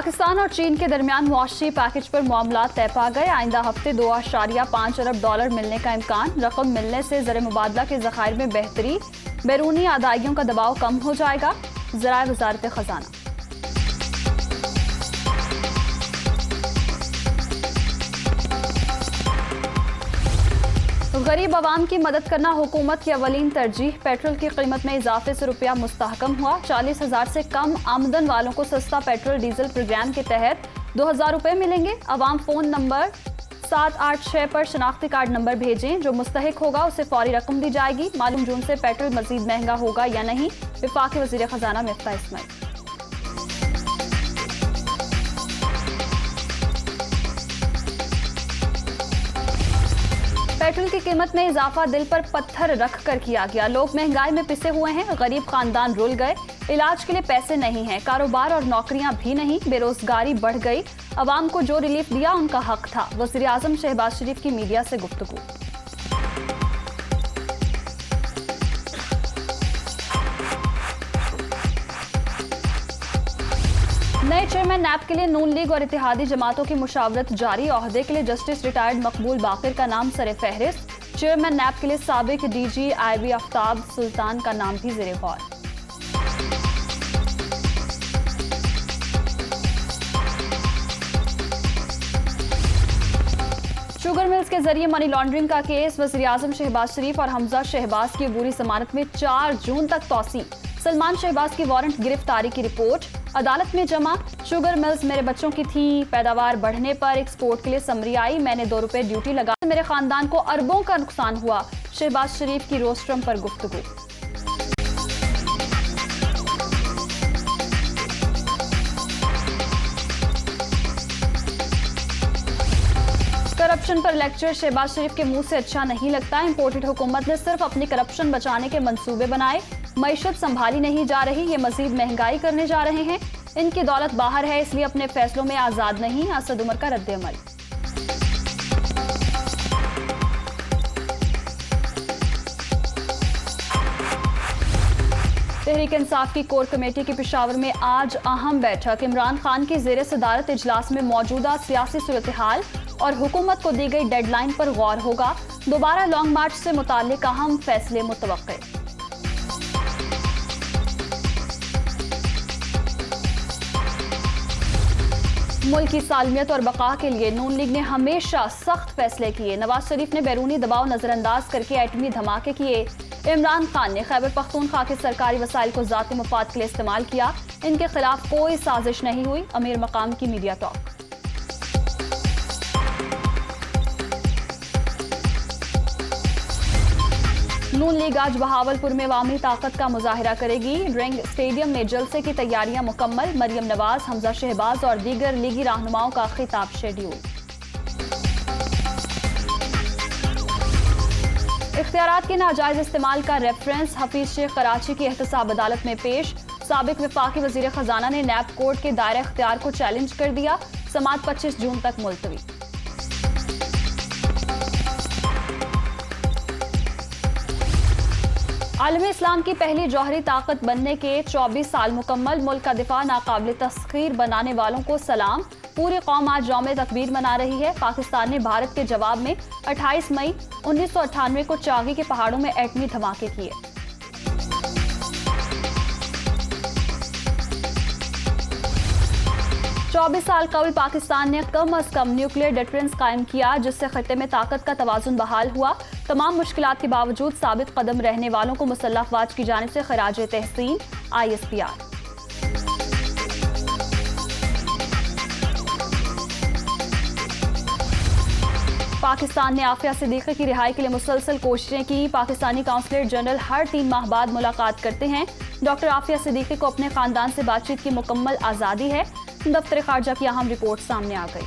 पाकिस्तान और चीन के दरमियान मुआशी पैकेज पर मामला तय पा गए। आइंदा हफ्ते $2.5 अरब मिलने का इम्कान। रकम मिलने से ज़र मुबादला के ज़खायर में बेहतरी, बैरूनी अदायगियों का दबाव कम हो जाएगा। ज़राए वज़ारत ख़ज़ाना। गरीब आवाम की मदद करना हुकूमत की अवलीन तरजीह। पेट्रोल की कीमत में इजाफे से रुपया मुस्तहकम हुआ। 40,000 से कम आमदन वालों को सस्ता पेट्रोल डीजल प्रोग्राम के तहत 2,000 रुपये मिलेंगे। आवाम फ़ोन नंबर 786 पर शनाख्ती कार्ड नंबर भेजें। जो मुस्तहिक होगा उसे फौरी रकम दी जाएगी। मालूम जून से पेट्रोल मजीद महंगा होगा या नहीं। वफाकी वज़ीर ख़ज़ाना मिफ्ता इस्माइल। पेट्रोल की कीमत में इजाफा दिल पर पत्थर रख कर किया गया। लोग महंगाई में पिसे हुए हैं। गरीब खानदान रुल गए। इलाज के लिए पैसे नहीं हैं, कारोबार और नौकरियां भी नहीं। बेरोजगारी बढ़ गई। अवाम को जो रिलीफ दिया उनका हक था। वज़ीर आज़म शहबाज शरीफ की मीडिया से गुफ्तगू। नए चेयरमैन नैब के लिए नून लीग और इत्तेहादी जमातों की मुशावरत जारी। ओहदे के लिए जस्टिस रिटायर्ड मकबूल बाकिर का नाम सरे फहरिस्त। चेयरमैन नैब के लिए साबिक डीजी आईबी आफ्ताब सुल्तान का नाम भी ज़ेरे गौर। शुगर मिल्स के जरिए मनी लॉन्ड्रिंग का केस। वज़ीर आज़म शहबाज शरीफ और हमजा शहबाज की अबूरी जमानत में 4 जून तक तौसी। सलमान शहबाज की वारंट गिरफ्तारी की रिपोर्ट अदालत में जमा। शुगर मिल्स मेरे बच्चों की थी। पैदावार बढ़ने पर एक्सपोर्ट के लिए समरी आई। मैंने $2 ड्यूटी लगा। मेरे खानदान को अरबों का नुकसान हुआ। शहबाज शरीफ की रोस्ट्रम पर गुफ्तगू। करप्शन पर लेक्चर। शहबाज शरीफ के मुंह से अच्छा नहीं लगता। इंपोर्टेड हुकूमत ने सिर्फ अपनी करप्शन बचाने के मंसूबे बनाए। मईशत संभाली नहीं जा रही। ये मजीद महंगाई करने जा रहे हैं। इनकी दौलत बाहर है, इसलिए अपने फैसलों में आजाद नहीं। असद उमर का रद्द-ए-अमल। तहरीक इंसाफ की कोर कमेटी की पेशावर में आज अहम बैठक। इमरान खान की ज़ेरे सदारत इजलास में मौजूदा सियासी सूरत हाल और हुकूमत को दी गई डेडलाइन पर गौर होगा। दोबारा लॉन्ग मार्च से मुताल्लिक अहम फैसले मुतवक्के। मुल्क की सालमियत और बका के लिए नून लीग ने हमेशा सख्त फैसले किए। नवाज शरीफ ने बैरूनी दबाव नजरअंदाज करके एटमी धमाके किए। इमरान खान ने खैबर पख्तूनख्वा के सरकारी वसाइल को ज़ाती मुफाद के लिए इस्तेमाल किया। इनके खिलाफ कोई साजिश नहीं हुई। अमीर मकाम की मीडिया टॉक। नून लीग आज बहावलपुर में अवामी ताकत का मुजाहिरा करेगी। ड्रिंग स्टेडियम में जलसे की तैयारियां मुकम्मल। मरियम नवाज, हमजा शहबाज और दीगर लीगी रहनुमाओं का खिताब शेड्यूल। इख्तियारात के नाजायज इस्तेमाल का रेफरेंस। हफीज शेख कराची की एहतसाब अदालत में पेश। साबिक वफाकी वजीर खजाना ने नैब कोर्ट के दायरे इख्तियार को चैलेंज कर दिया। समाअत 25 जून तक मुलतवी। आलमी इस्लाम की पहली जौहरी ताकत बनने के 24 साल मुकम्मल। मुल्क का दिफा नाकाबिल तस्खीर बनाने वालों को सलाम। पूरी कौम आज यौम तकबीर मना रही है। पाकिस्तान ने भारत के जवाब में 28 मई 1998 को चागी के पहाड़ों में एटमी धमाके किए। चौबीस साल कबल पाकिस्तान ने कम अज कम न्यूक्लियर डिटरेंस कायम किया, जिससे खत्ते में ताकत का तवाजुन बहाल हुआ। तमाम मुश्किलात के बावजूद साबित कदम रहने वालों को मुसल्लह अफवाज की जानिब से खराज तहसीन। ISPR। पाकिस्तान ने आफिया सिद्दीकी की रिहाई के लिए मुसलसल कोशिशें की। पाकिस्तानी काउंसलर जनरल हर 3 माह बाद मुलाकात करते हैं। डॉक्टर आफिया सिद्दीकी को अपने खानदान से बातचीत की मुकम्मल आज़ादी है। दफ्तर खारजा की अहम रिपोर्ट सामने आ गई।